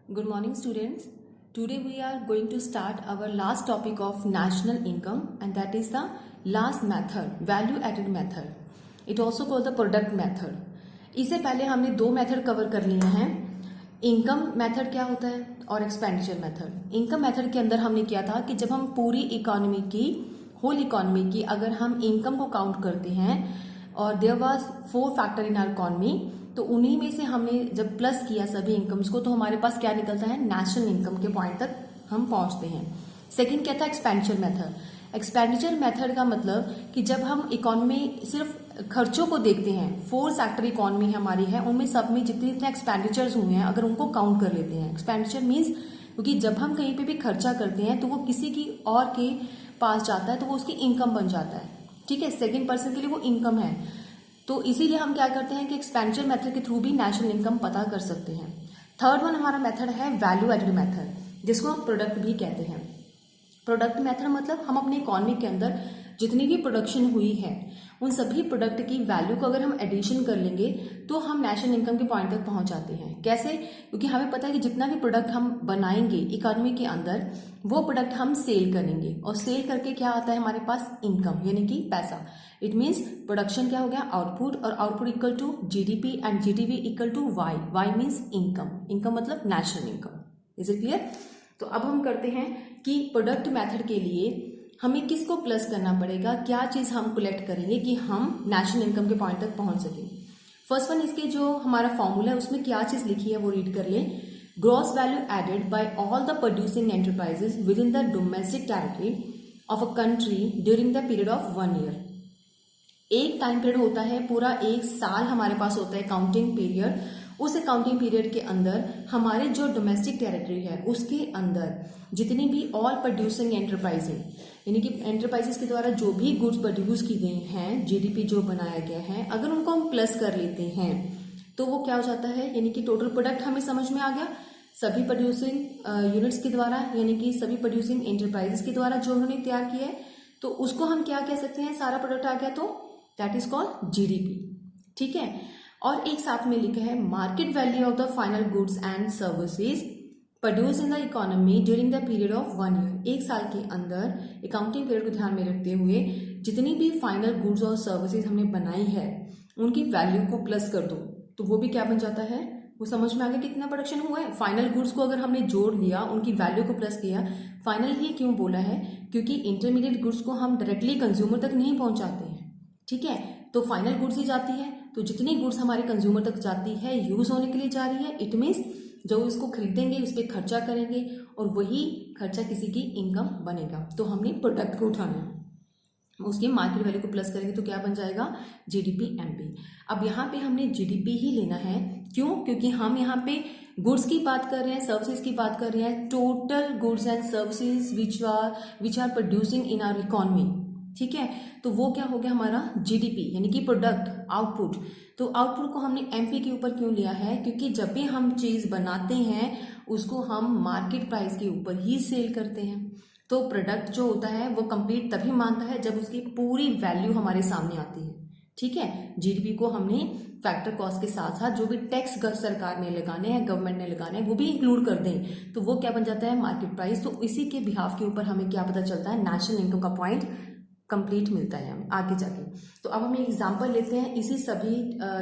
Good morning, students. Today we are going to start our last topic of national income, and that is the last method, value added method. It also called the product method. इससे पहले हमने दो method cover कर लिए हैं. Income method क्या होता है और एक्सपेंडिचर मेथड. इनकम मेथड के अंदर हमने किया था कि जब हम पूरी इकोनॉमी की, होल इकोनॉमी की, अगर हम इनकम को काउंट करते हैं और there was 4 factor in our economy, तो उन्हीं में से हमने जब प्लस किया सभी इनकम्स को, तो हमारे पास क्या निकलता है, नेशनल इनकम के पॉइंट तक हम पहुंचते हैं. सेकंड क्या था, एक्सपेंडिचर मेथड. एक्सपेंडिचर मेथड का मतलब कि जब हम इकोनॉमी सिर्फ खर्चों को देखते हैं, 4 सेक्टर इकोनॉमी हमारी है, उनमें सब में जितने जितने एक्सपेंडिचर्स हुए हैं अगर उनको काउंट कर लेते हैं. एक्सपेंडिचर मीन्स क्योंकि जब हम कहीं पे भी खर्चा करते हैं तो वो किसी की और के पास जाता है तो वो उसकी इनकम बन जाता है. ठीक है, सेकेंड पर्सन के लिए वो इनकम है. तो इसीलिए हम क्या करते हैं कि एक्सपेंडिचर मेथड के थ्रू भी नेशनल इनकम पता कर सकते हैं. थर्ड वन हमारा मेथड है वैल्यू एडेड मेथड, जिसको हम प्रोडक्ट भी कहते हैं. प्रोडक्ट मेथड मतलब हम अपनी इकोनॉमी के अंदर जितनी भी प्रोडक्शन हुई है उन सभी प्रोडक्ट की वैल्यू को अगर हम एडिशन कर लेंगे तो हम नेशनल इनकम के पॉइंट तक पहुंच जाते हैं. कैसे? क्योंकि हमें पता है कि जितना भी प्रोडक्ट हम बनाएंगे इकोनॉमी के अंदर वो प्रोडक्ट हम सेल करेंगे, और सेल करके क्या आता है हमारे पास, इनकम, यानी कि पैसा. इट मीन्स प्रोडक्शन क्या हो गया, आउटपुट, और output equal to GDP and GDP equal to Y. Y means income, income मतलब national income. Is it clear? तो अब हम करते हैं कि प्रोडक्ट मेथड के लिए हमें किसको प्लस करना पड़ेगा, क्या चीज हम कलेक्ट करेंगे कि हम नेशनल इनकम के पॉइंट तक पहुंच सकें. फर्स्ट वन, इसके जो हमारा फॉर्मूला है उसमें क्या चीज लिखी है वो रीड कर ले. Gross value added by all the producing enterprises within the domestic territory of a country during the period of 1 year. एक टाइम पीरियड होता है, पूरा 1 साल हमारे पास होता है काउंटिंग पीरियड. उस अकाउंटिंग पीरियड के अंदर हमारे जो डोमेस्टिक टेरिटरी है उसके अंदर जितनी भी ऑल प्रोड्यूसिंग एंटरप्राइजेज, यानी कि एंटरप्राइजेस के द्वारा जो भी गुड्स प्रोड्यूस की गई हैं, जीडीपी जो बनाया गया है, अगर उनको हम प्लस कर लेते हैं तो वो क्या हो जाता है, यानी कि टोटल प्रोडक्ट हमें समझ में आ गया. सभी प्रोड्यूसिंग यूनिट्स के द्वारा, यानी कि सभी प्रोड्यूसिंग एंटरप्राइजेस के द्वारा जो उन्होंने तैयार किया है, तो उसको हम क्या कह सकते हैं, सारा प्रोडक्ट आ गया तो दैट इज कॉल्ड जीडीपी. ठीक है. और एक साथ में लिखा है market value of the final goods and services produce in the economy during the period of 1 year. एक साल के अंदर अकाउंटिंग पीरियड को ध्यान में रखते हुए जितनी भी फाइनल गुड्स और सर्विसेज हमने बनाई है उनकी वैल्यू को प्लस कर दो, तो वो भी क्या बन जाता है, वो समझ में आ गया कितना प्रोडक्शन हुआ है. फाइनल गुड्स को अगर हमने जोड़ लिया, उनकी वैल्यू को प्लस किया. फाइनल ही क्यों बोला है, क्योंकि इंटरमीडिएट गुड्स को हम डायरेक्टली कंज्यूमर तक नहीं पहुंचाते हैं. ठीक है, तो फाइनल गुड्स ही जाती है. तो जितनी गुड्स हमारे कंज्यूमर तक जाती है, यूज होने के लिए जा रही है, इट मीन्स जो इसको खरीदेंगे उस पर खर्चा करेंगे और वही खर्चा किसी की इनकम बनेगा. तो हमने प्रोडक्ट को उठाना है, उसकी मार्केट वैल्यू को प्लस करेंगे तो क्या बन जाएगा, जीडीपी एमपी. अब यहाँ पे हमने जीडीपी ही लेना है. क्यों? क्योंकि हम यहाँ पे गुड्स की बात कर रहे हैं, सर्विसेज की बात कर रहे हैं, total goods and services which are producing in our economy. ठीक है, तो वो क्या हो गया हमारा जीडीपी, यानी कि प्रोडक्ट आउटपुट. तो आउटपुट को हमने एमपी के ऊपर क्यों लिया है, क्योंकि जब भी हम चीज बनाते हैं उसको हम मार्केट प्राइस के ऊपर ही सेल करते हैं. तो प्रोडक्ट जो होता है वो कंप्लीट तभी मानता है जब उसकी पूरी वैल्यू हमारे सामने आती है. ठीक है, जीडीपी को हमने फैक्टर कॉस्ट के साथ साथ जो भी टैक्स सरकार ने लगाने हैं, गवर्नमेंट ने लगाने हैं, वो भी इंक्लूड कर दें तो वो क्या बन जाता है, मार्केट प्राइस. तो इसी के बिहाफ के ऊपर हमें क्या पता चलता है, नेशनल इनकम का पॉइंट कंप्लीट मिलता है हमें आगे जाके. तो अब हम एक एग्जांपल लेते हैं इसी सभी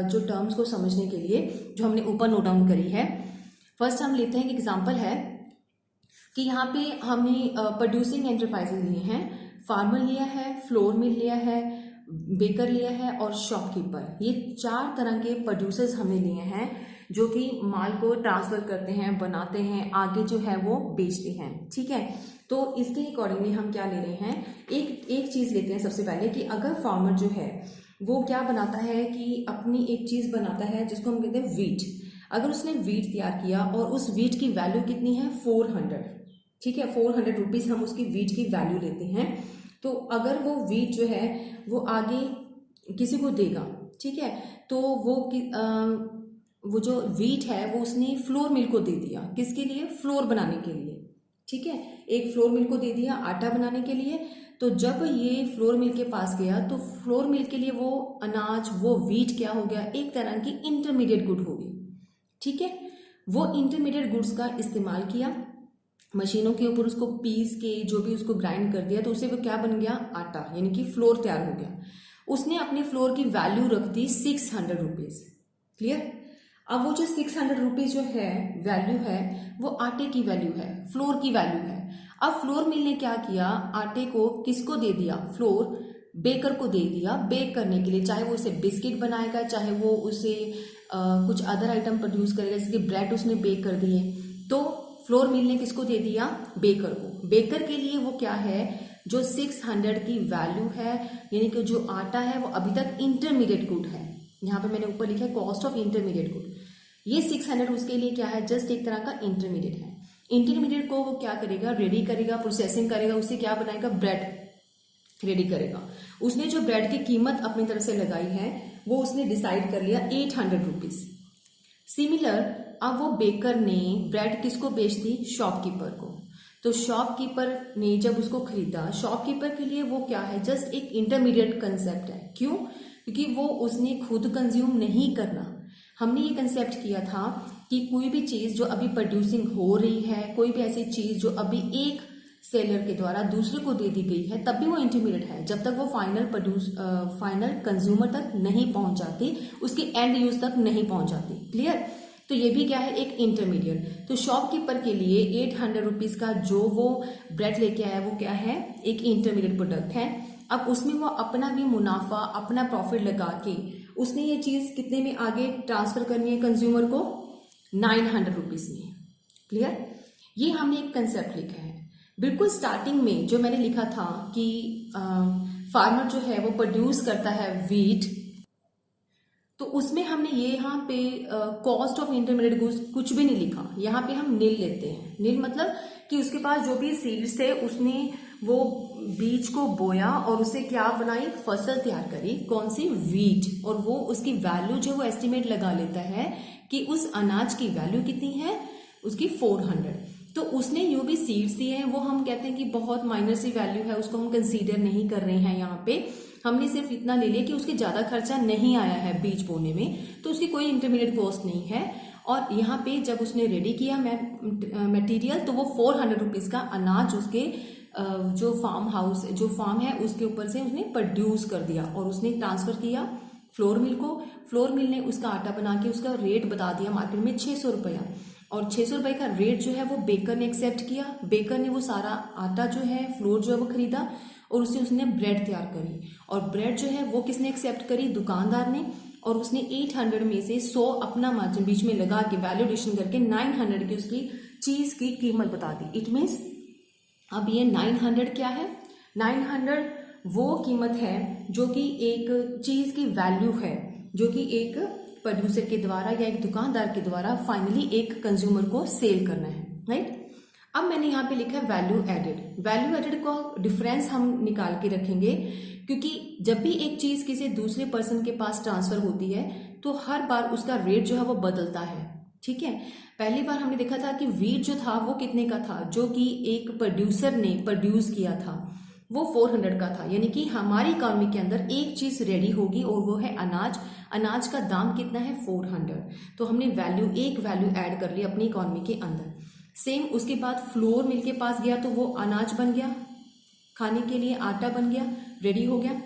जो टर्म्स को समझने के लिए जो हमने ऊपर नोट डाउन करी है. फर्स्ट हम लेते हैं कि एग्जांपल है कि यहाँ पे हमने प्रोड्यूसिंग एंटरप्राइजेज लिए हैं, फार्मर लिया है, फ्लोर मिल लिया है, बेकर लिया है और शॉपकीपर. ये 4 तरह के प्रोड्यूसर्स हमने लिए हैं जो कि माल को ट्रांसफर करते हैं, बनाते हैं, आगे जो है वो बेचते हैं. ठीक है, तो इसके अकॉर्डिंगली हम क्या ले रहे हैं, एक चीज लेते हैं सबसे पहले कि अगर फार्मर जो है वो क्या बनाता है कि अपनी एक चीज बनाता है जिसको हम कहते हैं वीट. अगर उसने वीट तैयार किया और उस वीट की वैल्यू कितनी है, 400. ठीक है, 400 रुपीज हम उसकी वीट की वैल्यू लेते हैं. तो अगर वो वीट जो है वो आगे किसी को देगा, ठीक है, तो वो जो वीट है वो उसने फ्लोर मिल को दे दिया. किसके लिए, फ्लोर बनाने के लिए. ठीक है, एक फ्लोर मिल को दे दिया आटा बनाने के लिए. तो जब ये फ्लोर मिल के पास गया तो फ्लोर मिल के लिए वो अनाज, वो वीट क्या हो गया, एक तरह की इंटरमीडिएट गुड होगी. ठीक है, वो इंटरमीडिएट गुड्स का इस्तेमाल किया, मशीनों के ऊपर उसको पीस के जो भी उसको ग्राइंड कर दिया, तो उससे वो क्या बन गया, आटा, यानी कि फ्लोर तैयार हो गया। उसने अपने फ्लोर की वैल्यू रख दी 600 रुपीज। क्लियर। अब वो जो 600 रुपीज जो है वैल्यू है, वो आटे की वैल्यू है, फ्लोर की वैल्यू है। अब फ्लोर मिल ने क्या किया, आटे को किसको दे दिया, फ्लोर बेकर को दे दिया बेक करने के लिए, चाहे वो उसे बिस्किट बनाएगा, चाहे वो उसे कुछ अदर आइटम प्रोड्यूस करेगा, जैसे कि ब्रेड उसने बेक कर दिए। तो फ्लोर मिल ने किसको दे दिया, बेकर को। बेकर के लिए वो क्या है, जो 600 की वैल्यू है, यानी कि जो आटा है वो अभी तक इंटरमीडिएट गुड है। यहाँ पे मैंने ऊपर लिखा है कॉस्ट ऑफ इंटरमीडिएट गुड। ये 600 उसके लिए क्या है, जस्ट एक तरह का इंटरमीडिएट है। इंटरमीडिएट को वो क्या करेगा, रेडी करेगा, प्रोसेसिंग करेगा, उससे क्या बनाएगा, ब्रेड रेडी करेगा। उसने जो ब्रेड की कीमत अपनी तरफ से लगाई है वो उसने डिसाइड कर लिया 800 रुपीज। सिमिलर अब वो बेकर ने ब्रेड किसको बेच दी, शॉपकीपर को। तो शॉपकीपर ने जब उसको खरीदा, शॉपकीपर के लिए वो क्या है, जस्ट एक इंटरमीडिएट कंसेप्ट है। क्यों, क्योंकि वो उसने खुद कंज्यूम नहीं करना। हमने ये कंसेप्ट किया था कि कोई भी चीज जो अभी प्रोड्यूसिंग हो रही है, कोई भी ऐसी चीज जो अभी एक सेलर के द्वारा दूसरे को दे दी गई है, तब भी वो इंटरमीडिएट है, जब तक वो फाइनल कंज्यूमर तक नहीं पहुंच जाती, उसके एंड यूज तक नहीं पहुंच जाती। क्लियर। तो ये भी क्या है, एक इंटरमीडिएट। तो शॉपकीपर के लिए 800 रुपीज का जो वो ब्रेड लेके आया वो क्या है, एक इंटरमीडिएट प्रोडक्ट है। अब उसमें वो अपना भी मुनाफा, अपना प्रॉफिट लगा के उसने ये चीज कितने में आगे ट्रांसफर करनी है कंज्यूमर को, 900 रुपीज में। क्लियर। ये हमने एक कंसेप्ट लिखा है। बिल्कुल स्टार्टिंग में जो मैंने लिखा था कि फार्मर जो है वो प्रोड्यूस करता है वीट, तो उसमें हमने ये यहाँ पे कॉस्ट ऑफ इंटरमीडिएट गुड्स कुछ भी नहीं लिखा। यहाँ पे हम नील लेते हैं। नील मतलब कि उसके पास जो भी सीड्स थे उसने वो बीज को बोया और उसे क्या बनाई, फसल तैयार करी, कौन सी, वीट। और वो उसकी वैल्यू जो वो एस्टिमेट लगा लेता है कि उस अनाज की वैल्यू कितनी है, उसकी 400। तो उसने जो भी सीड्स दिए हैं वो हम कहते हैं कि बहुत माइनर सी वैल्यू है, उसको हम कंसीडर नहीं कर रहे हैं। यहाँ पे हमने सिर्फ इतना ले लिया कि उसके ज्यादा खर्चा नहीं आया है बीज बोने में, तो उसकी कोई इंटरमीडिएट कॉस्ट नहीं है। और यहाँ पे जब उसने रेडी किया मटेरियल, तो वो 400 रुपीज का अनाज उसके जो फार्म है उसके ऊपर से उसने प्रोड्यूस कर दिया और उसने ट्रांसफर किया फ्लोर मिल को। फ्लोर मिल ने उसका आटा बना के उसका रेट बता दिया मार्केट में 600 रुपया, और 600 रुपए का रेट जो है वो बेकर ने एक्सेप्ट किया। बेकर ने वो सारा आटा जो है, फ्लोर जो है वो खरीदा और उससे उसने ब्रेड तैयार करी। और ब्रेड जो है वो किसने एक्सेप्ट करी, दुकानदार ने। और उसने 800 में से 100 अपना मार्जिन बीच में लगा के वैल्यू एडिशन करके 900 की उसकी चीज की कीमत बता दी। इट मीन्स अब ये 900 क्या है, 900 वो कीमत है जो कि एक चीज की वैल्यू है, जो कि एक प्रोड्यूसर के द्वारा या एक दुकानदार के द्वारा फाइनली एक कंज्यूमर को सेल करना है। राइट। अब मैंने यहाँ पे लिखा है वैल्यू एडेड। वैल्यू एडेड को डिफरेंस हम निकाल के रखेंगे, क्योंकि जब भी एक चीज किसी दूसरे पर्सन के पास ट्रांसफर होती है तो हर बार उसका रेट जो है वो बदलता है। ठीक है। पहली बार हमने देखा था कि वीट जो था वो कितने का था, जो कि एक प्रोड्यूसर ने प्रोड्यूस किया था, वो 400 का था। यानी कि हमारी इकोनॉमी के अंदर एक चीज रेडी होगी और वो है अनाज। अनाज का दाम कितना है, 400। तो हमने एक वैल्यू ऐड कर ली अपनी इकोनॉमी के अंदर। सेम उसके बाद फ्लोर मिल के पास गया तो वो अनाज बन गया, खाने के लिए आटा बन गया, रेडी हो गया।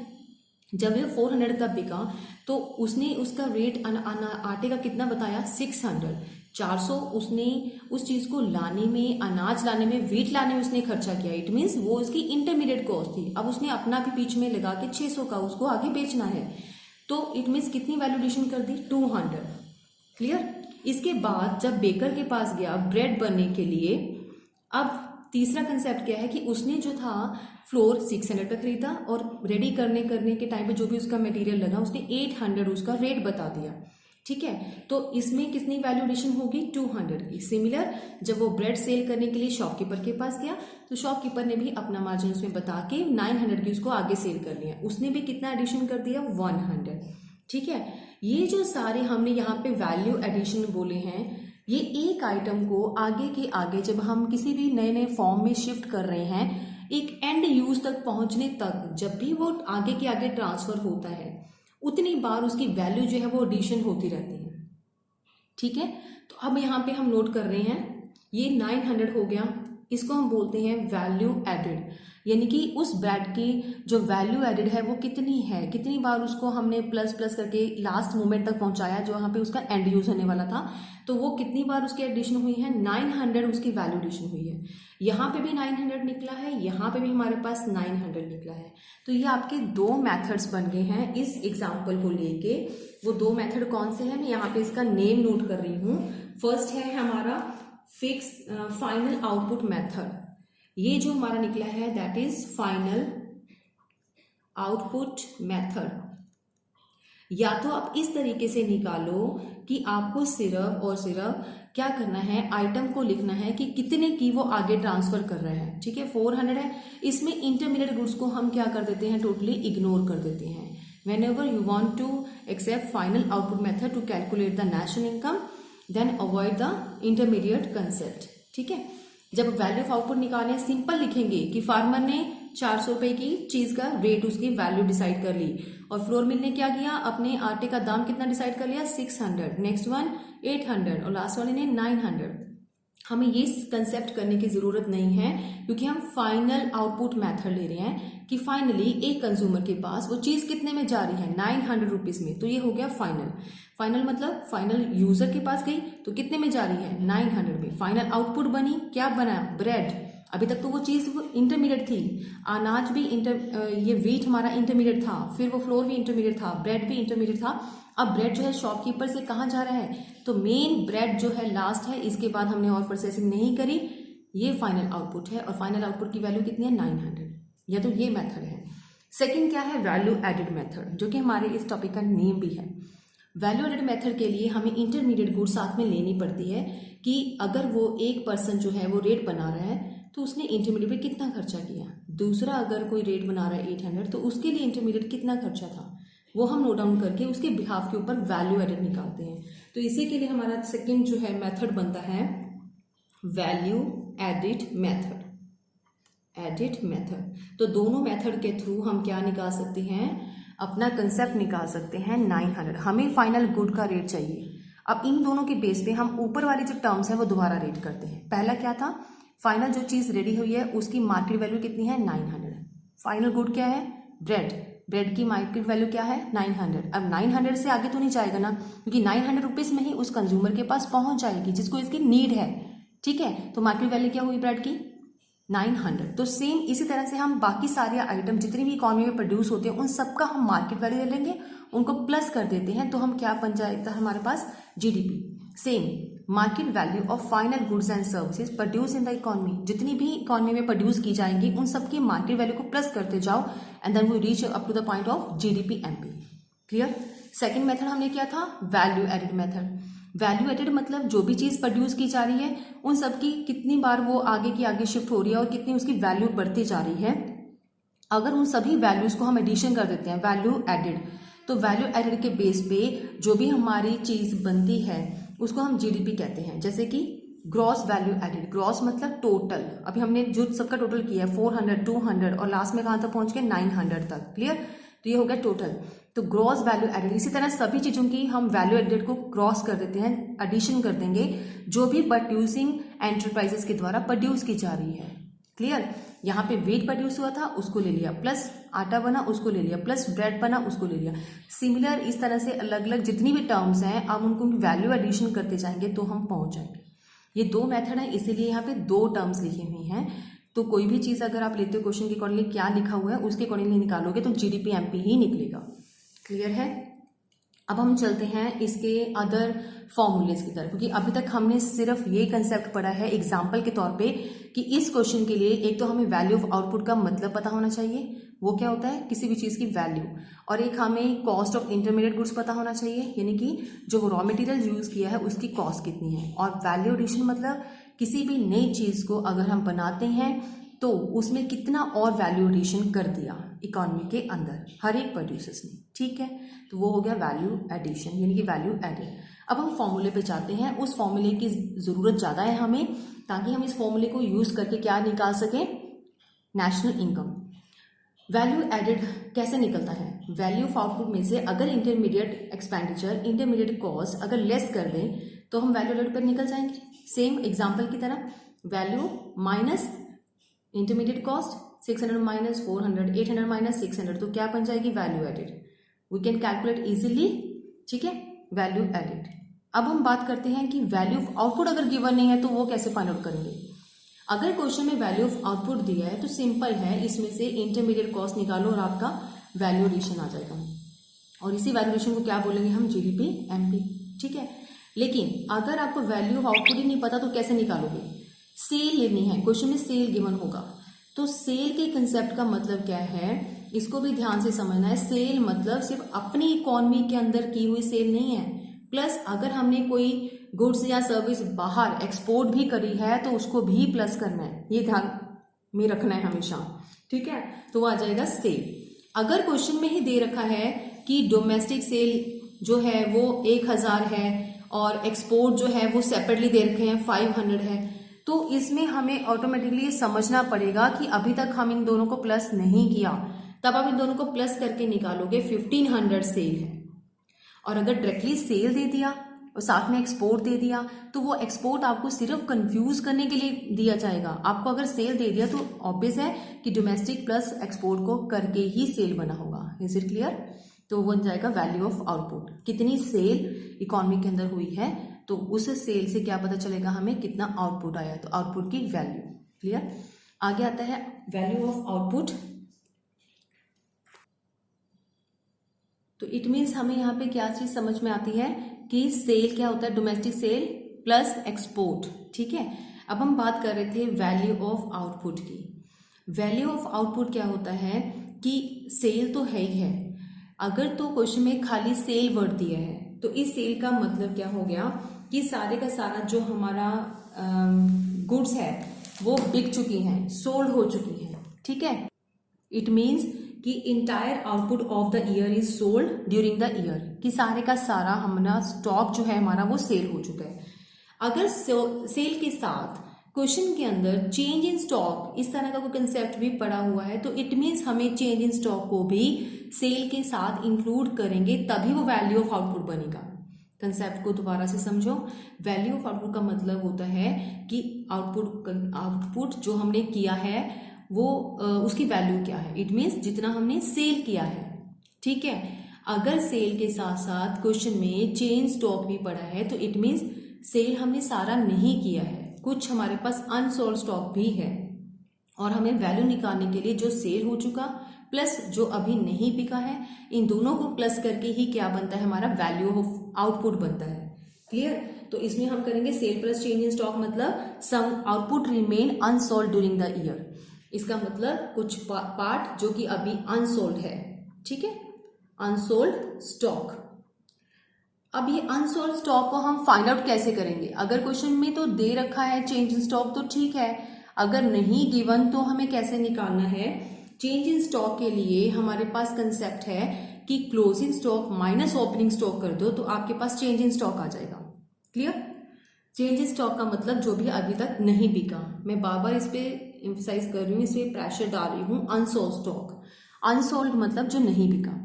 जब ये 400 का बिका तो उसने उसका रेट आटे का कितना बताया, 600। 400 उसने उस चीज को लाने में, अनाज लाने में, वीट लाने में उसने खर्चा किया। इट मीन्स वो उसकी इंटरमीडिएट कॉस्ट थी। अब उसने अपना भी बीच में लगा के 600 का उसको आगे बेचना है, तो इट मीन्स कितनी वैल्यू एडिशन कर दी, 200। क्लियर। इसके बाद जब बेकर के पास गया ब्रेड बनने के लिए, अब तीसरा कंसेप्ट क्या है कि उसने जो था फ्लोर 600 पे खरीदा और रेडी करने के टाइम पे जो भी उसका मटेरियल लगा उसने 800 उसका रेट बता दिया। ठीक है। तो इसमें कितनी वैल्यू एडिशन होगी, 200 की। सिमिलर जब वो ब्रेड सेल करने के लिए शॉपकीपर के पास गया तो शॉपकीपर ने भी अपना मार्जिन उसमें बता के 900 की उसको आगे सेल कर लिया। उसने भी कितना एडिशन कर दिया, 100। ठीक है। ये जो सारे हमने यहाँ पे वैल्यू एडिशन बोले हैं, ये एक आइटम को आगे के आगे जब हम किसी भी नए नए फॉर्म में शिफ्ट कर रहे हैं, एक एंड यूज तक पहुंचने तक जब भी वो आगे के आगे ट्रांसफर होता है उतनी बार उसकी वैल्यू जो है वो एडिशन होती रहती है। ठीक है। तो अब यहाँ पे हम नोट कर रहे हैं ये 900 हो गया, इसको हम बोलते हैं वैल्यू एडेड, यानी कि उस ब्रेड की जो वैल्यू एडेड है वो कितनी है, कितनी बार उसको हमने प्लस प्लस करके लास्ट मोमेंट तक पहुंचाया जो यहाँ पे उसका एंड यूज होने वाला था, तो वो कितनी बार उसकी एडिशन हुई है, 900 उसकी वैल्यू एडिशन हुई है। यहाँ पे भी 900 निकला है, यहाँ पे भी हमारे पास 900 निकला है। तो ये आपके दो मेथड्स बन गए हैं इस एग्जाम्पल को लेके। वो दो मेथड कौन से हैं, मैं यहाँ पे इसका नेम नोट कर रही हूँ। फर्स्ट है हमारा फिक्स फाइनल आउटपुट मेथड, ये जो हमारा निकला है that is final output method. या तो आप इस तरीके से निकालो कि आपको सिर्फ और सिर्फ क्या करना है, आइटम को लिखना है कि कितने की वो आगे ट्रांसफर कर रहे हैं। ठीक है, 400 है, इसमें इंटरमीडिएट गुड्स को हम क्या कर देते हैं, टोटली इग्नोर कर देते हैं। whenever you want to accept final output method to calculate the national income then avoid the intermediate concept। ठीक है, जब वैल्यू ऑफ आउटपुट निकालें सिंपल लिखेंगे कि फार्मर ने 400 रुपए की चीज का रेट उसकी वैल्यू डिसाइड कर ली, और फ्लोर मिल ने क्या किया, अपने आटे का दाम कितना डिसाइड कर लिया, 600, नेक्स्ट वन 800 और लास्ट वाले ने 900। हमें ये कंसेप्ट करने की जरूरत नहीं है क्योंकि हम फाइनल आउटपुट मेथड ले रहे हैं कि फाइनली एक कंज्यूमर के पास वो चीज कितने में जा रही है, 900 रुपीज में। तो ये हो गया फाइनल, फाइनल मतलब फाइनल यूजर के पास गई तो कितने में जा रही है, 900 में। फाइनल आउटपुट बनी, क्या बना, ब्रेड। अभी तक तो वो चीज इंटरमीडिएट थी, अनाज भी ये वीट हमारा इंटरमीडिएट था, फिर वो फ्लोर भी इंटरमीडिएट था, ब्रेड भी इंटरमीडिएट था। अब ब्रेड जो है शॉपकीपर से कहाँ जा रहा है, तो मेन ब्रेड जो है लास्ट है, इसके बाद हमने और प्रोसेसिंग नहीं करी, ये फाइनल आउटपुट है। और फाइनल आउटपुट की वैल्यू कितनी है, 900। या तो ये मेथड है। सेकंड क्या है, वैल्यू एडेड मेथड, जो कि हमारे इस टॉपिक का नेम भी है। वैल्यू एडेड मेथड के लिए हमें इंटरमीडिएट गुड्स साथ में लेनी पड़ती है कि अगर वो एक पर्सन जो है वो रेट बना रहा है तो उसने इंटरमीडिएट पे कितना खर्चा किया, दूसरा अगर कोई रेट बना रहा है 800 तो उसके लिए इंटरमीडिएट कितना खर्चा था, वो हम नोट डाउन करके उसके बिहाफ के ऊपर वैल्यू एडेड निकालते हैं। तो इसी के लिए हमारा सेकंड जो है मेथड बनता है value added method, added method. तो दोनों मेथड के थ्रू हम क्या निकाल सकते हैं, अपना कंसेप्ट निकाल सकते हैं 900। हमें फाइनल गुड का रेट चाहिए। अब इन दोनों के बेस पे हम ऊपर वाली जो टर्म्स है वो दोबारा रेट करते हैं। पहला क्या था, फाइनल जो चीज रेडी हुई है उसकी मार्केट वैल्यू कितनी है, 900। फाइनल गुड क्या है, ब्रेड, ब्रेड की मार्केट वैल्यू क्या है, 900। अब 900 से आगे तो नहीं जाएगा ना, क्योंकि 900 रुपीज में ही उस कंज्यूमर के पास पहुंच जाएगी जिसको इसकी नीड है। ठीक है, तो मार्केट वैल्यू क्या हुई ब्रेड की, 900। तो सेम इसी तरह से हम बाकी सारे आइटम जितने भी इकोनॉमी में प्रोड्यूस होते हैं उन सबका हम मार्केट वैल्यू ले लेंगे, उनको प्लस कर देते हैं, तो हम क्या बन जाएगा हमारे पास, GDP. Same market value of final goods and services produce in the economy, जितनी भी इकोनॉमी में प्रोड्यूस की जाएंगी उन सबकी मार्केट वैल्यू को प्लस करते जाओ and then we reach up to the point of GDP MP. Clear. Second method हमने किया था value added method. Value added मतलब जो भी चीज प्रोड्यूस की जा रही है उन सबकी कितनी बार वो आगे की आगे शिफ्ट हो रही है और कितनी उसकी वैल्यू बढ़ती जा रही है। अगर उन सभी वैल्यूज को हम एडिशन कर देते हैं वैल्यू एडेड, तो वैल्यू एडेड के बेस पे जो भी हमारी चीज बनती है उसको हम जीडीपी कहते हैं। जैसे कि ग्रॉस वैल्यू एडेड, ग्रॉस मतलब टोटल। अभी हमने जो सबका टोटल किया है 400, 200 और लास्ट में कहां तक पहुंच गए, 900 तक। क्लियर, तो ये हो गया टोटल। तो ग्रॉस वैल्यू एडेड, इसी तरह सभी चीजों की हम वैल्यू एडेड को क्रॉस कर देते हैं, एडिशन कर देंगे जो भी प्रोड्यूसिंग एंटरप्राइजेस के द्वारा प्रोड्यूस की जा रही है। क्लियर, यहाँ पे वेट प्रोड्यूस हुआ था उसको ले लिया, प्लस आटा बना उसको ले लिया, प्लस ब्रेड बना उसको ले लिया। सिमिलर इस तरह से अलग अलग जितनी भी टर्म्स हैं अब उनको वैल्यू एडिशन करते जाएंगे तो हम पहुंच जाएंगे। ये दो मेथड है, इसीलिए यहाँ पे दो टर्म्स लिखी हुई हैं। तो कोई भी चीज अगर आप लेते हो क्वेश्चन के अकॉर्डिंगली क्या लिखा हुआ है उसके अकॉर्डिंगली निकालोगे तो जीडीपी एमपी ही निकलेगा। क्लियर है। अब हम चलते हैं इसके अदर फॉर्मूलेस की तरफ, क्योंकि अभी तक हमने सिर्फ ये कंसेप्ट पढ़ा है एग्जाम्पल के तौर पे कि इस क्वेश्चन के लिए एक तो हमें वैल्यू ऑफ आउटपुट का मतलब पता होना चाहिए, वो क्या होता है, किसी भी चीज की वैल्यू, और एक हमें कॉस्ट ऑफ इंटरमीडिएट गुड्स पता होना चाहिए, यानी कि जो वो रॉ मटेरियल यूज किया है उसकी कॉस्ट कितनी है। और वैल्यू एडिशन मतलब किसी भी नई चीज को अगर हम बनाते हैं तो उसमें कितना और वैल्यू एडिशन कर दिया इकोनॉमी के अंदर हर एक प्रोड्यूसर्स ने। ठीक है, तो वो हो गया वैल्यू एडिशन यानी कि वैल्यू एडेड। अब हम फॉर्मूले पे जाते हैं। उस फॉर्मूले की जरूरत ज़्यादा है हमें, ताकि हम इस फॉर्मूले को यूज करके क्या निकाल सकें, नेशनल इनकम। वैल्यू एडेड कैसे निकलता है, वैल्यू ऑफ आउटपुट में से अगर इंटरमीडिएट एक्सपेंडिचर, इंटरमीडिएट कॉस्ट अगर लेस कर दें तो हम वैल्यू एडेड पर निकल जाएंगे सेम एग्जाम्पल की तरह। Value minus intermediate cost 600 minus 400, 800 minus 600, तो क्या बन जाएगी value added. We can calculate easily, ठीक है, वैल्यू एडेड। अब हम बात करते हैं कि वैल्यू ऑफ आउटपुट अगर गिवन नहीं है तो वो कैसे फाइंड आउट करेंगे। अगर क्वेश्चन में वैल्यू ऑफ आउटपुट दिया है तो सिंपल है, इसमें से इंटरमीडिएट कॉस्ट निकालो और आपका वैल्यू एडिशन आ जाएगा, और इसी वैल्यूएशन को क्या बोलेंगे हम, जीडीपी एमपी, ठीक है। लेकिन अगर आपको वैल्यू ऑफ आउटपुट ही नहीं पता तो कैसे निकालोगे। सेल लेनी है, क्वेश्चन में सेल गिवन होगा, तो सेल के कंसेप्ट का मतलब क्या है, इसको भी ध्यान से समझना है। सेल मतलब सिर्फ अपनी इकोनॉमी के अंदर की हुई सेल नहीं है, प्लस अगर हमने कोई गुड्स या सर्विस बाहर एक्सपोर्ट भी करी है तो उसको भी प्लस करना है, ये ध्यान में रखना है हमेशा, ठीक है। तो वो आ जाएगा सेल। अगर क्वेश्चन में ही दे रखा है कि डोमेस्टिक सेल जो है वो 1000 है और एक्सपोर्ट जो है वो सेपरेटली दे रखे हैं 500 है, तो इसमें हमें ऑटोमेटिकली ये समझना पड़ेगा कि अभी तक हम इन दोनों को प्लस नहीं किया, तब आप इन दोनों को प्लस करके निकालोगे 1500 सेल है। और अगर डायरेक्टली सेल दे दिया और साथ में एक्सपोर्ट दे दिया तो वो एक्सपोर्ट आपको सिर्फ कंफ्यूज करने के लिए दिया जाएगा। आपको अगर सेल दे दिया तो ऑब्वियस है कि डोमेस्टिक प्लस एक्सपोर्ट को करके ही सेल बना होगा। Is it clear. तो वो बन जाएगा वैल्यू ऑफ आउटपुट, कितनी सेल इकोनॉमी के अंदर हुई है तो उस सेल से क्या पता चलेगा हमें कितना आउटपुट आया, तो आउटपुट की वैल्यू। क्लियर। आगे आता है वैल्यू ऑफ आउटपुट। तो इट मीन्स हमें यहाँ पे क्या चीज समझ में आती है कि सेल क्या होता है, डोमेस्टिक सेल प्लस एक्सपोर्ट, ठीक है। अब हम बात कर रहे थे वैल्यू ऑफ आउटपुट की। वैल्यू ऑफ आउटपुट क्या होता है कि सेल तो है ही है, अगर तो क्वेश्चन में खाली सेल वर्ड दिया है तो इस सेल का मतलब क्या हो गया कि सारे का सारा जो हमारा गुड्स है वो बिक चुकी हैं, सोल्ड हो चुकी हैं, ठीक है। इट मीन्स कि entire output of the year is sold during the year, कि सारे का सारा हमारा स्टॉक जो है हमारा वो सेल हो चुका है। अगर सेल के साथ क्वेश्चन के अंदर चेंज इन स्टॉक इस तरह का कोई कंसेप्ट भी पड़ा हुआ है तो इट मीन्स हमें चेंज इन स्टॉक को भी सेल के साथ इंक्लूड करेंगे तभी वो वैल्यू ऑफ आउटपुट बनेगा। कंसेप्ट को दोबारा से समझो। वैल्यू ऑफ आउटपुट का मतलब होता है कि आउटपुट जो हमने किया है वो उसकी वैल्यू क्या है। इट मीन्स जितना हमने सेल किया है, ठीक है। अगर सेल के साथ साथ क्वेश्चन में चेंज स्टॉक भी पड़ा है तो इट मीन्स सेल हमने सारा नहीं किया है, कुछ हमारे पास अनसोल्ड स्टॉक भी है और हमें वैल्यू निकालने के लिए जो सेल हो चुका प्लस जो अभी नहीं बिका है, इन दोनों को प्लस करके ही क्या बनता है हमारा वैल्यू ऑफ आउटपुट बनता है। क्लियर। तो इसमें हम करेंगे sale plus change in stock मतलब some output remain unsold during the year. इसका मतलब कुछ पार्ट जो कि अभी अनसोल्ड है, ठीक है, अनसोल्ड स्टॉक। अब ये अनसोल्ड स्टॉक को हम फाइंड आउट कैसे करेंगे। अगर क्वेश्चन में तो दे रखा है चेंज इन स्टॉक तो ठीक है, अगर नहीं गिवन तो हमें कैसे निकालना है। चेंज इन स्टॉक के लिए हमारे पास कंसेप्ट है कि closing stock minus opening stock कर दो तो आपके पास चेंज इन स्टॉक आ जाएगा। क्लियर। चेंज इन स्टॉक का मतलब जो भी अभी तक नहीं बिका, मैं बार बार इस पे एम्फसाइज कर रही हूँ, इस पे प्रेशर डाल रही हूँ। अनसोल्ड स्टॉक, अनसोल्ड मतलब जो नहीं बिका।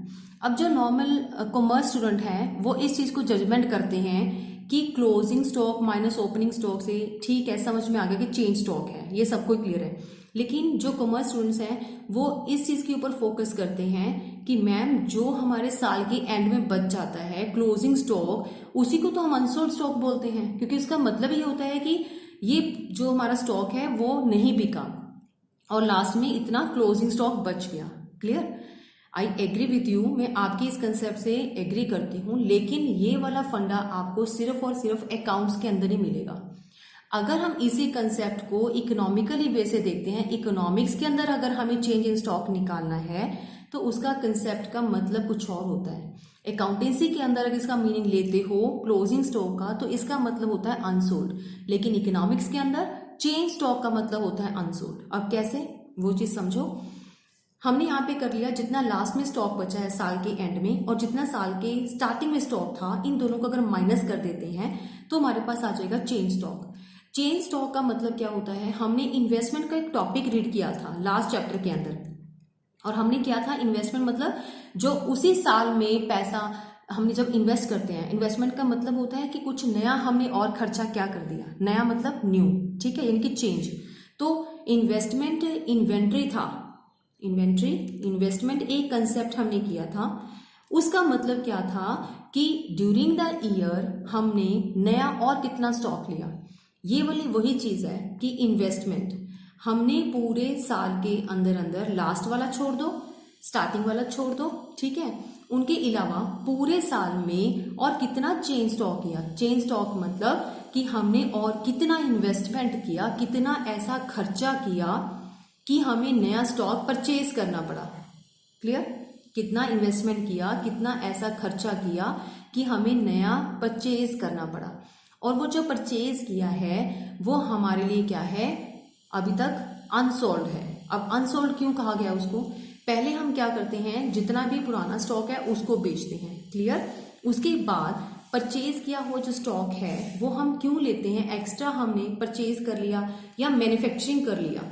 अब जो नॉर्मल कॉमर्स स्टूडेंट हैं वो इस चीज को जजमेंट करते हैं कि closing stock minus opening stock से ठीक है, समझ में आ गया कि चेंज स्टॉक है, ये सबको क्लियर है। लेकिन जो कॉमर्स स्टूडेंट्स हैं वो इस चीज के ऊपर फोकस करते हैं कि मैम जो हमारे साल के एंड में बच जाता है क्लोजिंग स्टॉक, उसी को तो हम अनसोल्ड स्टॉक बोलते हैं, क्योंकि उसका मतलब ये होता है कि ये जो हमारा स्टॉक है वो नहीं बिका और लास्ट में इतना क्लोजिंग स्टॉक बच गया। Clear. I agree with you, मैं आपकी इस कंसेप्ट से एग्री करती हूँ, लेकिन ये वाला फंडा आपको सिर्फ और सिर्फ अकाउंट्स के अंदर ही मिलेगा। अगर हम इसी कंसेप्ट को इकोनॉमिकली वे से देखते हैं, इकोनॉमिक्स के अंदर अगर हमें चेंज इन स्टॉक निकालना है तो उसका कंसेप्ट का मतलब कुछ और होता है। अकाउंटेंसी के अंदर अगर इसका मीनिंग लेते हो क्लोजिंग स्टॉक का तो इसका मतलब होता है अनसोल्ड, लेकिन इकोनॉमिक्स के अंदर चेंज स्टॉक का मतलब होता है अनसोल्ड। अब कैसे, वो चीज समझो। हमने यहाँ पे कर लिया जितना लास्ट में स्टॉक बचा है साल के एंड में और जितना साल के स्टार्टिंग में स्टॉक था, इन दोनों को अगर माइनस कर देते हैं तो हमारे पास आ जाएगा चेंज स्टॉक। चेंज स्टॉक का मतलब क्या होता है, हमने इन्वेस्टमेंट का एक टॉपिक रीड किया था लास्ट चैप्टर के अंदर और हमने क्या था, इन्वेस्टमेंट मतलब जो उसी साल में पैसा हमने जब इन्वेस्ट करते हैं, इन्वेस्टमेंट का मतलब होता है कि कुछ नया हमने और खर्चा क्या कर दिया, नया मतलब न्यू, ठीक है, यानी कि चेंज। तो इन्वेस्टमेंट इन्वेंट्री था, इन्वेंट्री इन्वेस्टमेंट एक कंसेप्ट हमने किया था, उसका मतलब क्या था कि ड्यूरिंग द ईयर हमने नया और कितना स्टॉक लिया। ये वाली वही चीज है कि इन्वेस्टमेंट हमने पूरे साल के अंदर अंदर लास्ट वाला छोड़ दो, स्टार्टिंग वाला छोड़ दो, ठीक है, उनके अलावा पूरे साल में और कितना चेंज स्टॉक किया। चेंज स्टॉक मतलब कि हमने और कितना इन्वेस्टमेंट किया, कितना ऐसा खर्चा किया कि हमें नया स्टॉक परचेज करना पड़ा। क्लियर? कितना इन्वेस्टमेंट किया, कितना ऐसा खर्चा किया कि हमें नया परचेज करना पड़ा। और वो जो परचेज किया है वो हमारे लिए क्या है, अभी तक अनसोल्ड है। अब अनसोल्ड क्यों कहा गया उसको? पहले हम क्या करते हैं, जितना भी पुराना स्टॉक है उसको बेचते हैं। क्लियर? उसके बाद परचेज किया हुआ जो स्टॉक है वो हम क्यों लेते हैं, एक्स्ट्रा हमने परचेज कर लिया या मैन्युफैक्चरिंग कर लिया,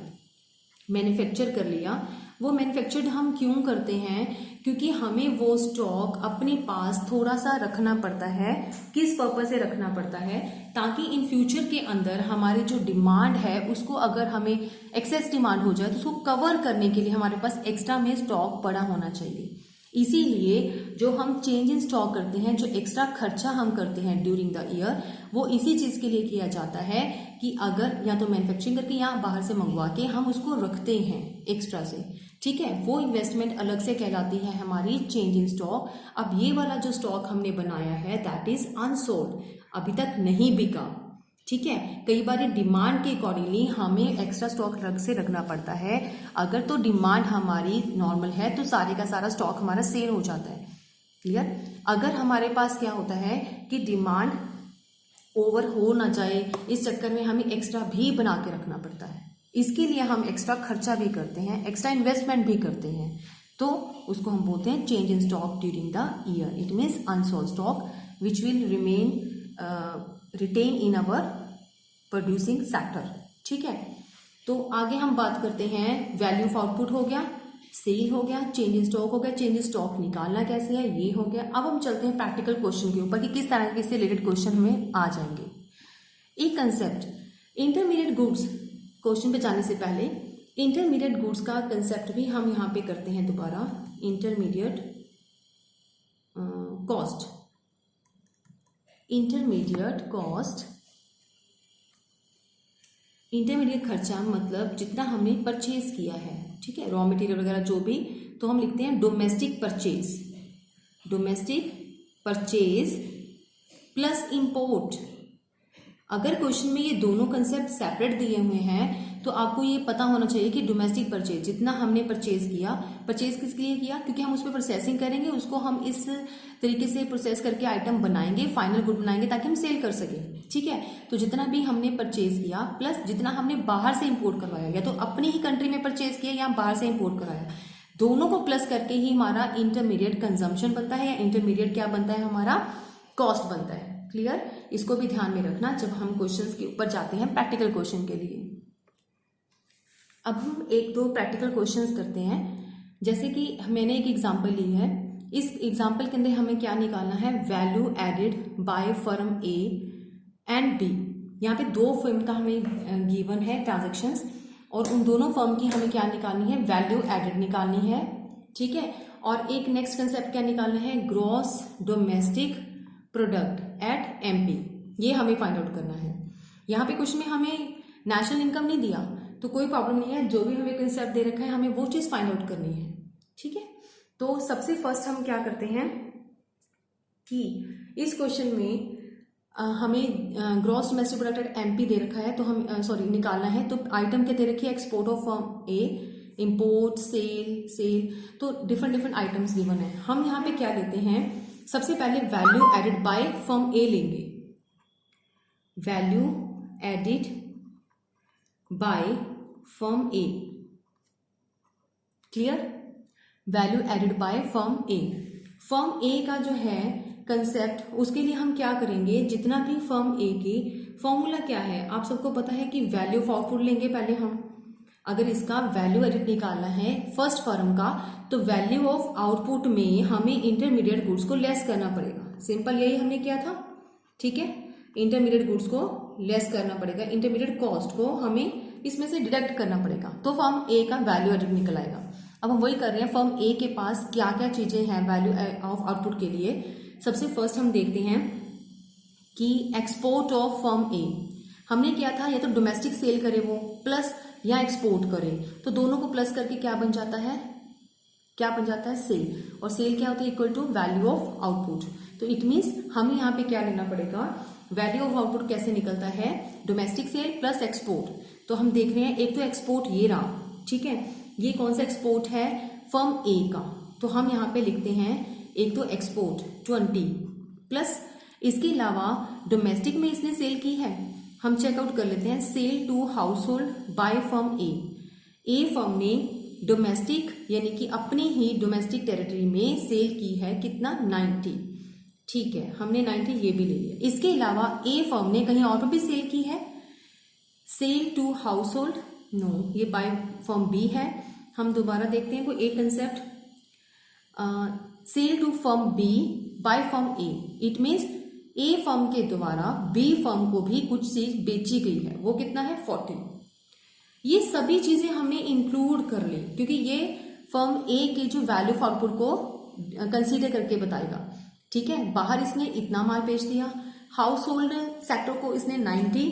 मैन्युफैक्चर कर लिया। वो मैन्युफैक्चर्ड हम क्यों करते हैं? क्योंकि हमें वो स्टॉक अपने पास थोड़ा सा रखना पड़ता है। किस पर्पज से रखना पड़ता है? ताकि इन फ्यूचर के अंदर हमारी जो डिमांड है उसको, अगर हमें एक्सेस डिमांड हो जाए तो उसको कवर करने के लिए हमारे पास एक्स्ट्रा में स्टॉक पड़ा होना चाहिए। इसीलिए जो हम चेंज इन स्टॉक करते हैं, जो एक्स्ट्रा खर्चा हम करते हैं ड्यूरिंग द ईयर, वो इसी चीज के लिए किया जाता है कि अगर या तो मैन्युफैक्चरिंग करके या बाहर से मंगवा के हम उसको रखते हैं एक्स्ट्रा से, ठीक है, वो इन्वेस्टमेंट अलग से कहलाती है हमारी चेंज इन स्टॉक। अब ये वाला जो स्टॉक हमने बनाया है दैट इज अनसोल्ड, अभी तक नहीं बिका, ठीक है। कई बार डिमांड के अकॉर्डिंगली हमें एक्स्ट्रा स्टॉक रख से रखना पड़ता है। अगर तो डिमांड हमारी नॉर्मल है तो सारे का सारा स्टॉक हमारा सेल हो जाता है। क्लियर? अगर हमारे पास क्या होता है कि डिमांड ओवर हो ना जाए, इस चक्कर में हमें एक्स्ट्रा भी बना के रखना पड़ता है। इसके लिए हम एक्स्ट्रा खर्चा भी करते हैं, एक्स्ट्रा इन्वेस्टमेंट भी करते हैं, तो उसको हम बोलते हैं change in stock during the year. It means unsold stock which will retain in our producing sector, ठीक है। तो आगे हम बात करते हैं, वैल्यू ऑफ आउटपुट हो गया, सेल हो गया, चेंज इन स्टॉक हो गया, चेंज इन स्टॉक निकालना कैसे है ये हो गया। अब हम चलते हैं प्रैक्टिकल क्वेश्चन के ऊपर कि किस तरह के से रिलेटेड क्वेश्चन हमें आ जाएंगे। एक कंसेप्ट इंटरमीडिएट गुड्स, क्वेश्चन पे जाने से पहले इंटरमीडिएट गुड्स का कंसेप्ट भी हम यहाँ पे करते हैं दोबारा। Intermediate cost, intermediate cost, intermediate खर्चा मतलब जितना हमने परचेज किया है, ठीक है, रॉ मटेरियल वगैरह जो भी, तो हम लिखते हैं domestic purchase, domestic purchase plus import. अगर क्वेश्चन में ये दोनों कंसेप्ट सेपरेट दिए हुए हैं तो आपको ये पता होना चाहिए कि डोमेस्टिक परचेज जितना हमने परचेज किया, परचेज किसके लिए किया, क्योंकि हम उस पर प्रोसेसिंग करेंगे, उसको हम इस तरीके से प्रोसेस करके आइटम बनाएंगे, फाइनल गुड बनाएंगे ताकि हम सेल कर सकें, ठीक है। तो जितना भी हमने परचेज किया प्लस जितना हमने बाहर से इम्पोर्ट करवाया, या तो अपनी ही कंट्री में परचेज किया या बाहर से इम्पोर्ट कराया, दोनों को प्लस करके ही हमारा इंटरमीडिएट कंजम्पशन बनता है, या इंटरमीडिएट क्या बनता है, हमारा कॉस्ट बनता है। क्लियर? इसको भी ध्यान में रखना जब हम क्वेश्चंस के ऊपर जाते हैं प्रैक्टिकल क्वेश्चन के लिए। अब हम एक दो प्रैक्टिकल क्वेश्चंस करते हैं। जैसे कि मैंने एक एग्जांपल ली है, इस एग्जांपल के अंदर हमें क्या निकालना है, value added by firm A and B. यहाँ पे दो फर्म का हमें गिवन है ट्रांजेक्शन्स, और उन दोनों फर्म की हमें क्या निकालनी है, वैल्यू एडेड निकालनी है, ठीक है। और एक नेक्स्ट कंसेप्ट क्या निकालना है, gross domestic product at MP, ये हमें फाइंड आउट करना है। यहाँ पे क्वेश्चन में हमें नेशनल इनकम नहीं दिया तो कोई प्रॉब्लम नहीं है, जो भी हमें कंसेप्ट दे रखा है हमें वो चीज फाइंड आउट करनी है, ठीक है। तो सबसे फर्स्ट हम क्या करते हैं कि इस क्वेश्चन में हमें gross domestic product at MP दे रखा है, तो हम निकालना है। तो आइटम क्या दे रखी है, export of firm A, import, sale, तो डिफरेंट आइटम्स गिवन है। हम यहाँ पे क्या लेते हैं, सबसे पहले value added by firm A लेंगे, value added by firm A. Clear? Value added by firm A. Firm A का जो है कंसेप्ट, उसके लिए हम क्या करेंगे, जितना भी फर्म ए की फॉर्मूला क्या है, आप सबको पता है कि वैल्यू ऑफ आउटपुट लेंगे पहले हम, अगर इसका वैल्यू एडिड निकालना है फर्स्ट फर्म का, तो वैल्यू ऑफ आउटपुट में हमें इंटरमीडिएट गुड्स को लेस करना पड़ेगा। सिंपल यही हमने किया था, ठीक है। इंटरमीडिएट गुड्स को लेस करना पड़ेगा, इंटरमीडिएट कॉस्ट को हमें इसमें से डिडक्ट करना पड़ेगा, तो फर्म ए का वैल्यू एडिड निकल आएगा। अब हम वही कर रहे हैं, फर्म ए के पास क्या क्या चीजें हैं वैल्यू ऑफ आउटपुट के लिए। सबसे फर्स्ट हम देखते हैं कि एक्सपोर्ट ऑफ फर्म ए हमने किया था, या तो डोमेस्टिक सेल करे वो प्लस या एक्सपोर्ट करे, तो दोनों को प्लस करके क्या बन जाता है, क्या बन जाता है, सेल। और सेल क्या होता है, equal to value of output. तो इट मीन्स हमें यहाँ पे क्या लेना पड़ेगा, वैल्यू ऑफ आउटपुट कैसे निकलता है, डोमेस्टिक सेल प्लस एक्सपोर्ट। तो हम देख रहे हैं एक तो एक्सपोर्ट ये रहा, ठीक है, ये कौन सा एक्सपोर्ट है, फर्म ए का। तो हम यहाँ पे लिखते हैं एक तो एक्सपोर्ट 20 प्लस इसके अलावा डोमेस्टिक में इसने सेल की है, हम चेकआउट कर लेते हैं, sale to household by firm A firm ने डोमेस्टिक यानी कि अपनी ही डोमेस्टिक टेरिटरी में सेल की है कितना, 90, ठीक है, हमने 90 ये भी ले लिया। इसके अलावा ए फर्म ने कहीं और पर भी सेल की है, sale to household, no, ये बाय फर्म बी है। हम दोबारा देखते हैं कोई एक concept, sale to firm B by firm A, it means A firm के द्वारा बी फर्म को भी कुछ चीज बेची गई है, वो कितना है, 40। ये सभी चीजें हमने इंक्लूड कर ली, क्योंकि ये फर्म ए के जो वैल्यू ऑफ आउटपुट को कंसीडर करके बताएगा, ठीक है। बाहर इसने इतना माल बेच दिया, हाउस होल्ड सेक्टर को इसने 90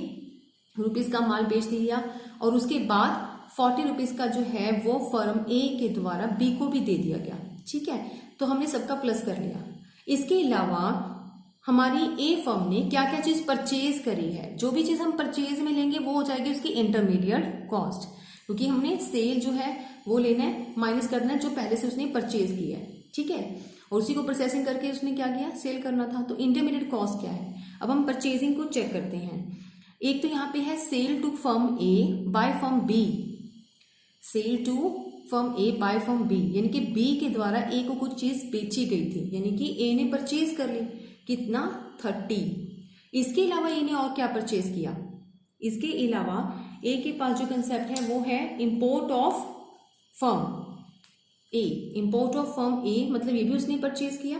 रुपीज का माल बेच दिया, और उसके बाद 40 रुपीज का जो है वो फर्म ए के द्वारा बी को भी दे दिया गया, ठीक है। तो हमने सबका प्लस कर लिया। इसके अलावा हमारी ए फर्म ने क्या क्या चीज परचेज करी है, जो भी चीज हम परचेज में लेंगे वो हो जाएगी उसकी इंटरमीडिएट कॉस्ट, क्योंकि हमने सेल जो है वो लेना है, माइनस करना है जो पहले से उसने परचेज किया है, ठीक है, और उसी को प्रोसेसिंग करके उसने क्या किया, सेल करना था। तो इंटरमीडिएट कॉस्ट क्या है, अब हम परचेजिंग को चेक करते हैं। एक तो यहाँ पे है sale to firm A by firm B, sale to firm A by firm B, यानी कि बी के द्वारा ए को कुछ चीज बेची गई थी, यानी कि ए ने परचेज कर ली, कितना, 30। इसके अलावा ए ने और क्या परचेज किया, इसके अलावा ए के पास जो कंसेप्ट है वो है import of firm A, import of firm A मतलब ये भी उसने परचेज किया।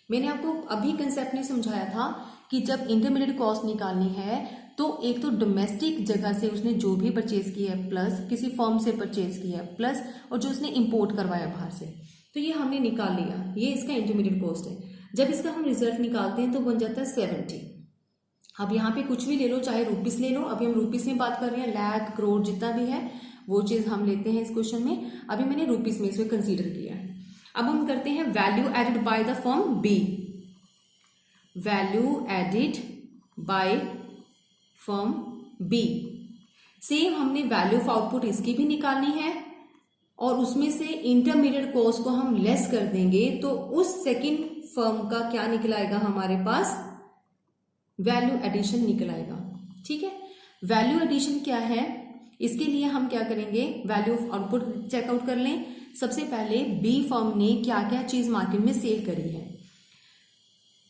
मैंने आपको अभी कंसेप्ट नहीं समझाया था कि जब इंटरमीडिएट कॉस्ट निकालनी है तो एक तो डोमेस्टिक जगह से उसने जो भी परचेज किया है प्लस किसी फर्म से परचेज किया है प्लस और जो उसने इंपोर्ट करवाया बाहर से, तो ये हमने निकाल लिया, ये इसका इंटरमीडिएट कॉस्ट है। जब इसका हम रिजल्ट निकालते हैं तो बन जाता है 70। अब यहाँ पे कुछ भी ले लो, चाहे रुपीस ले लो, अभी हम रुपीस में बात कर रहे हैं, लाख करोड़ जितना भी है वो चीज हम लेते हैं इस क्वेश्चन में, अभी मैंने रुपीस में इसमें कंसीडर किया है। अब हम करते हैं value added by the firm B, value added by firm B, same हमने वैल्यू ऑफ आउटपुट इसकी भी निकालनी है और उसमें से इंटरमीडिएट कॉस्ट को हम लेस कर देंगे तो उस सेकंड फर्म का क्या निकल आएगा, हमारे पास वैल्यू एडिशन निकल आएगा, ठीक है। वैल्यू एडिशन क्या है, इसके लिए हम क्या करेंगे, वैल्यू ऑफ आउटपुट चेकआउट कर लें। सबसे पहले बी फर्म ने क्या क्या चीज मार्केट में सेल करी है,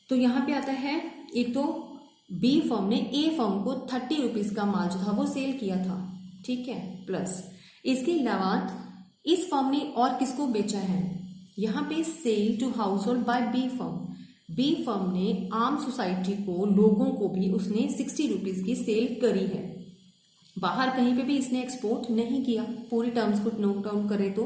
तो यहां पे आता है, एक तो बी फर्म ने ए फर्म को 30 रुपीज का माल जो था वो सेल किया था, ठीक है, प्लस इसके अलावा इस फर्म ने और किसको बेचा है, यहाँ पे sale to household by B firm, B firm ने आम सोसाइटी को, लोगों को भी उसने 60 रुपीज की सेल करी है, बाहर कहीं पे भी इसने एक्सपोर्ट नहीं किया। पूरी टर्म्स को नोट डाउन करें तो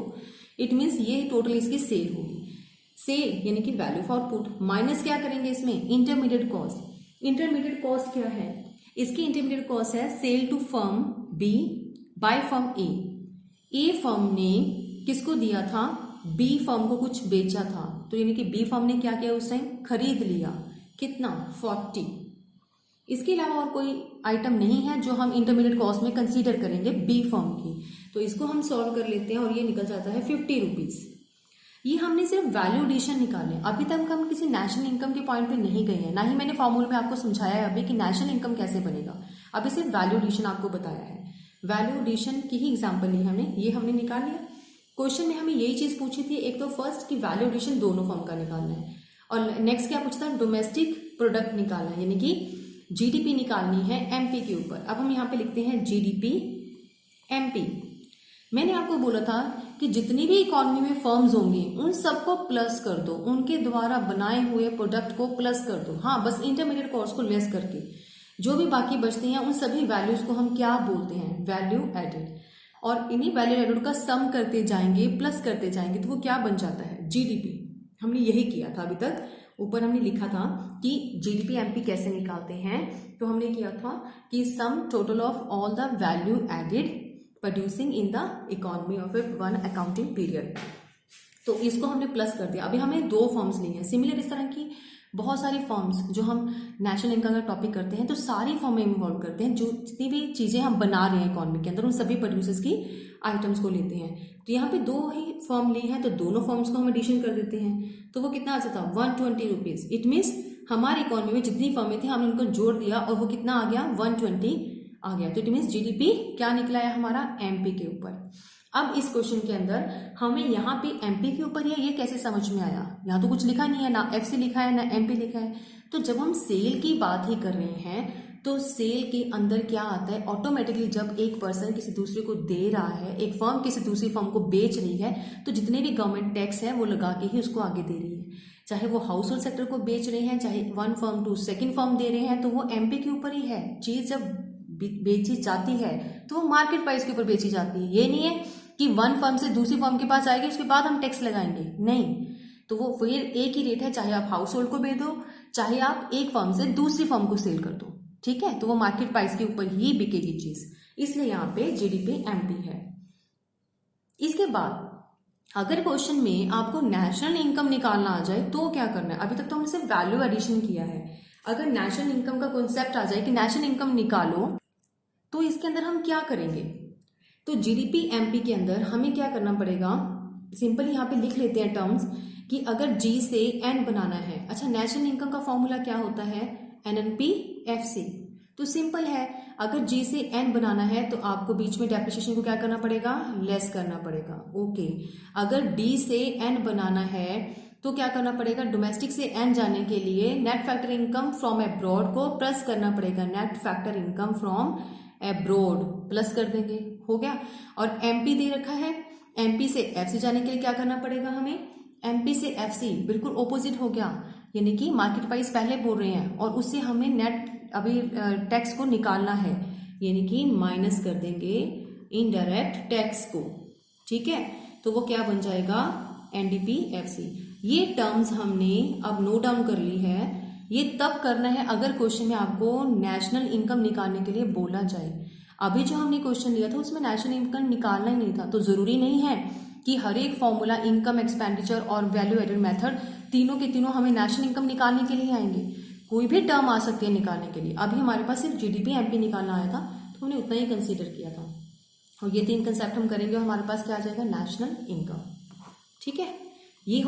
इट मीन्स ये टोटल इसकी सेल होगी, सेल यानी कि वैल्यू ऑफ आउटपुट माइनस क्या करेंगे इसमें, इंटरमीडिएट कॉस्ट। इंटरमीडिएट कॉस्ट क्या है, इसकी इंटरमीडिएट कॉस्ट है sale to firm B by firm A, A firm ने किसको दिया था, बी फर्म को कुछ बेचा था, तो यानी कि बी फर्म ने क्या किया उस टाइम, खरीद लिया, कितना, 40। इसके अलावा और कोई आइटम नहीं है जो हम इंटरमीडिएट कॉस्ट में कंसीडर करेंगे बी फर्म की, तो इसको हम सॉल्व कर लेते हैं और ये निकल जाता है 50 रुपीज। ये हमने सिर्फ वैल्यू एडिशन निकाले, अभी तक हम किसी नेशनल इनकम के पॉइंट पे नहीं गए हैं, ना ही मैंने फॉर्मूले में आपको समझाया है अभी कि नेशनल इनकम कैसे बनेगा, अभी सिर्फ वैल्यू एडिशन आपको बताया है। वैल्यू एडिशन की ही एग्जाम्पल ली हमने, ये हमने निकाल लिया। क्वेश्चन में हमें यही चीज पूछी थी, एक तो फर्स्ट की वैल्यू एडिशन दोनों फर्म का निकालना है और नेक्स्ट क्या पूछता है, डोमेस्टिक प्रोडक्ट निकालना है, यानी कि जीडीपी निकालनी है एमपी के ऊपर। अब हम यहाँ पे लिखते हैं जीडीपी एमपी। मैंने आपको बोला था कि जितनी भी इकोनॉमी में फर्म्स होंगी उन सबको प्लस कर दो, उनके द्वारा बनाए हुए प्रोडक्ट को प्लस कर दो। हाँ, बस इंटरमीडिएट कॉस्ट को लेस करके जो भी बाकी बचते हैं उन सभी वैल्यूज को हम क्या बोलते हैं, वैल्यू एडेड। और इन्हीं वैल्यू एडेड का सम करते जाएंगे, प्लस करते जाएंगे, तो वो क्या बन जाता है, जीडीपी। हमने यही किया था अभी तक। ऊपर हमने लिखा था कि जीडीपी एमपी कैसे निकालते हैं, तो हमने किया था कि sum total of all the value added producing in the economy of a one accounting period. तो इसको हमने प्लस कर दिया। अभी हमें 2 फॉर्म्स ली हैं। सिमिलर इस तरह की बहुत सारी फॉर्म्स जो हम नेशनल इनकम का टॉपिक करते हैं तो सारी फॉर्म में इन्वॉल्व करते हैं। जो जितनी भी चीज़ें हम बना रहे हैं इकोनॉमी के अंदर उन सभी प्रोड्यूसर्स की आइटम्स को लेते हैं। तो यहाँ पे 2 ही फॉर्म ली हैं तो दोनों फॉर्म्स को हम एडिशन कर देते हैं। तो वो कितना आ जाता, 120 रुपीज़। इट मीन्स हमारी इकोनॉमी में जितनी फॉर्में थी हमने उनको जोड़ दिया और वो कितना आ गया, 120 आ गया। तो इट मीन्स जीडीपी क्या निकला है हमारा, एमपी के ऊपर। अब इस क्वेश्चन के अंदर हमें यहाँ पे एमपी के ऊपर ये कैसे समझ में आया, यहाँ तो कुछ लिखा नहीं है, ना एफसी लिखा है ना एमपी लिखा है। तो जब हम सेल की बात ही कर रहे हैं तो सेल के अंदर क्या आता है, ऑटोमेटिकली जब एक पर्सन किसी दूसरे को दे रहा है, एक फर्म किसी दूसरी फर्म को बेच रही है, तो जितने भी गवर्नमेंट टैक्स है वो लगा के ही उसको आगे दे रही है। चाहे वो हाउस होल्ड सेक्टर को बेच रहे हैं, चाहे one firm to second firm दे रहे हैं, तो वो एमपी के ऊपर ही है। चीज जब बेची जाती है तो वो मार्केट प्राइस के ऊपर बेची जाती है। ये नहीं है कि वन फर्म से दूसरी फर्म के पास आएगी उसके बाद हम टैक्स लगाएंगे, नहीं। तो वो फिर एक ही रेट है, चाहे आप हाउस होल्ड को बेच दो, चाहे आप एक फर्म से दूसरी फर्म को सेल कर दो, ठीक है। तो वो मार्केट प्राइस के ऊपर ही बिकेगी चीज, इसलिए यहाँ पे जीडीपी एमपी है। इसके बाद अगर क्वेश्चन में आपको नेशनल इनकम निकालना आ जाए तो क्या करना है। अभी तक तो हमने सिर्फ वैल्यू एडिशन किया है। अगर नेशनल इनकम का कॉन्सेप्ट आ जाए कि नेशनल इनकम निकालो, तो इसके अंदर हम क्या करेंगे। तो जीडीपी एमपी के अंदर हमें क्या करना पड़ेगा, सिंपल यहाँ पे लिख लेते हैं टर्म्स कि अगर जी से एन बनाना है। अच्छा, नेशनल इनकम का फॉर्मूला क्या होता है, एनएनपी एफसी। तो सिंपल है, अगर जी से एन बनाना है तो आपको बीच में डेप्रिसिएशन को क्या करना पड़ेगा, लेस करना पड़ेगा। ओके, अगर डी से एन बनाना है तो क्या करना पड़ेगा, डोमेस्टिक से एन जाने के लिए net factor income from abroad को प्लस करना पड़ेगा, net factor income from abroad plus कर देंगे, हो गया। और एमपी दे रखा है, एमपी से एफसी जाने के लिए क्या करना पड़ेगा हमें, एमपी से एफसी बिल्कुल ऑपोजिट हो गया, यानी कि मार्केट प्राइस पहले बोल रहे हैं और उससे हमें नेट अभी टैक्स को निकालना है, यानी कि माइनस कर देंगे इनडायरेक्ट टैक्स को, ठीक है। तो वो क्या बन जाएगा, एनडीपी एफसी। ये टर्म्स हमने अब नोट डाउन कर ली है। ये तब करना है अगर क्वेश्चन में आपको नेशनल इनकम निकालने के लिए बोला जाए। अभी जो हमने क्वेश्चन लिया था उसमें नेशनल इनकम निकालना ही नहीं था। तो जरूरी नहीं है कि हर एक फॉर्मूला, इनकम, एक्सपेंडिचर और वैल्यू एडेड मेथड तीनों के तीनों हमें नेशनल इनकम निकालने के लिए आएंगे। कोई भी टर्म आ सकती है निकालने के लिए। अभी हमारे पास सिर्फ जीडीपी एमपी निकालना आया था तो हमने उतना ही कंसीडर किया था। और ये 3 कंसेप्ट हम करेंगे और हमारे पास क्या आ जाएगा, नेशनल इनकम, ठीक है। ये